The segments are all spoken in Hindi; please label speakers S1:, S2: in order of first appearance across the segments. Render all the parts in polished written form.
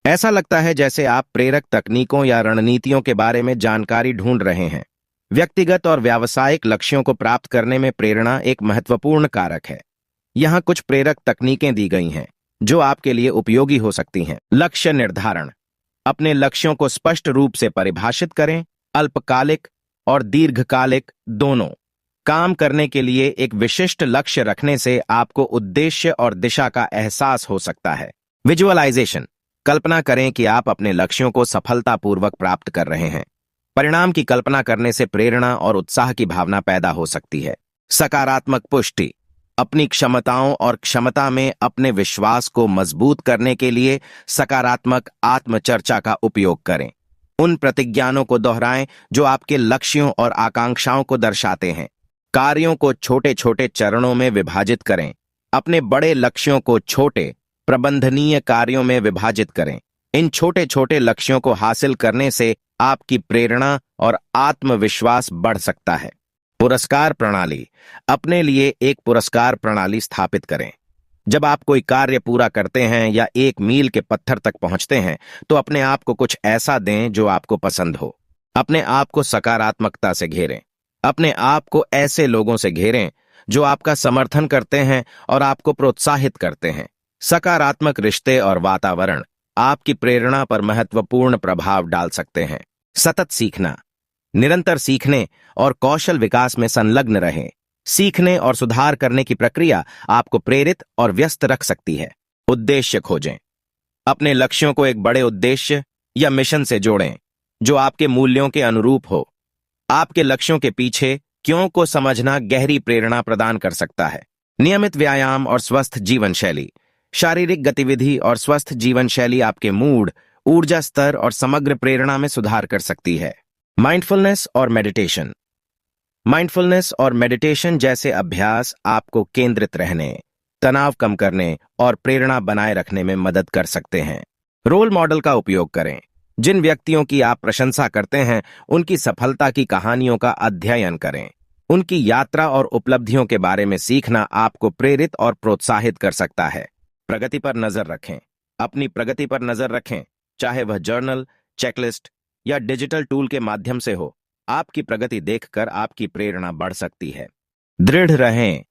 S1: ऐसा लगता है जैसे आप प्रेरक तकनीकों या रणनीतियों के बारे में जानकारी ढूंढ रहे हैं। व्यक्तिगत और व्यावसायिक लक्ष्यों को प्राप्त करने में प्रेरणा एक महत्वपूर्ण कारक है। यहाँ कुछ प्रेरक तकनीकें दी गई हैं जो आपके लिए उपयोगी हो सकती हैं। लक्ष्य निर्धारण। अपने लक्ष्यों को स्पष्ट रूप से परिभाषित करें। अल्पकालिक और दीर्घकालिक दोनों। काम करने के लिए एक विशिष्ट लक्ष्य रखने से आपको उद्देश्य और दिशा का एहसास हो सकता है। विजुअलाइजेशन। कल्पना करें कि आप अपने लक्ष्यों को सफलतापूर्वक प्राप्त कर रहे हैं। परिणाम की कल्पना करने से प्रेरणा और उत्साह की भावना पैदा हो सकती है। सकारात्मक पुष्टि। अपनी क्षमताओं और क्षमता में अपने विश्वास को मजबूत करने के लिए सकारात्मक आत्मचर्चा का उपयोग करें। उन प्रतिज्ञानों को दोहराएं जो आपके लक्ष्यों और आकांक्षाओं को दर्शाते हैं। कार्यों को छोटे छोटे चरणों में विभाजित करें। अपने बड़े लक्ष्यों को छोटे प्रबंधनीय कार्यों में विभाजित करें। इन छोटे छोटे लक्ष्यों को हासिल करने से आपकी प्रेरणा और आत्मविश्वास बढ़ सकता है। पुरस्कार प्रणाली। अपने लिए एक पुरस्कार प्रणाली स्थापित करें। जब आप कोई कार्य पूरा करते हैं या एक मील के पत्थर तक पहुंचते हैं तो अपने आप को कुछ ऐसा दें जो आपको पसंद हो। अपने आप को सकारात्मकता से घेरें। अपने आप को ऐसे लोगों से घेरें जो आपका समर्थन करते हैं और आपको प्रोत्साहित करते हैं। सकारात्मक रिश्ते और वातावरण आपकी प्रेरणा पर महत्वपूर्ण प्रभाव डाल सकते हैं। सतत सीखना। निरंतर सीखने और कौशल विकास में संलग्न रहें। सीखने और सुधार करने की प्रक्रिया आपको प्रेरित और व्यस्त रख सकती है। उद्देश्य खोजें। अपने लक्ष्यों को एक बड़े उद्देश्य या मिशन से जोड़ें जो आपके मूल्यों के अनुरूप हो। आपके लक्ष्यों के पीछे क्यों को समझना गहरी प्रेरणा प्रदान कर सकता है। नियमित व्यायाम और स्वस्थ जीवन शैली। शारीरिक गतिविधि और स्वस्थ जीवन शैली आपके मूड, ऊर्जा स्तर और समग्र प्रेरणा में सुधार कर सकती है। माइंडफुलनेस और मेडिटेशन। माइंडफुलनेस और मेडिटेशन जैसे अभ्यास आपको केंद्रित रहने, तनाव कम करने और प्रेरणा बनाए रखने में मदद कर सकते हैं। रोल मॉडल का उपयोग करें। जिन व्यक्तियों की आप प्रशंसा करते हैं उनकी सफलता की कहानियों का अध्ययन करें। उनकी यात्रा और उपलब्धियों के बारे में सीखना आपको प्रेरित और प्रोत्साहित कर सकता है। प्रगति पर नजर रखें। अपनी प्रगति पर नजर रखें, चाहे वह जर्नल, चेकलिस्ट या डिजिटल टूल के माध्यम से हो। आपकी प्रगति देखकर आपकी प्रेरणा बढ़ सकती है। दृढ़ रहें।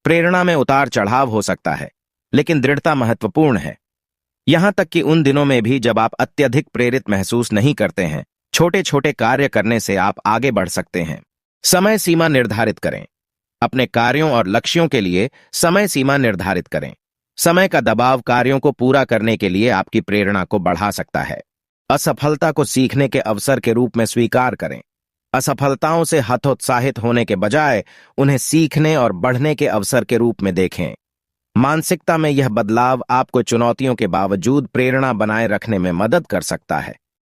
S1: प्रेरणा में उतार चढ़ाव हो सकता है, लेकिन दृढ़ता महत्वपूर्ण है। यहां तक कि उन दिनों में भी जब आप अत्यधिक प्रेरित महसूस नहीं करते हैं, छोटे छोटे कार्य करने से आप आगे बढ़ सकते हैं। समय सीमा निर्धारित करें। अपने कार्यों और लक्ष्यों के लिए समय सीमा निर्धारित करें। समय का दबाव कार्यों को पूरा करने के लिए आपकी प्रेरणा को बढ़ा सकता है। असफलता को सीखने के अवसर के रूप में स्वीकार करें। असफलताओं से हतोत्साहित होने के बजाय उन्हें सीखने और बढ़ने के अवसर के रूप में देखें। मानसिकता में यह बदलाव आपको चुनौतियों के बावजूद प्रेरणा बनाए रखने में मदद कर सकता है।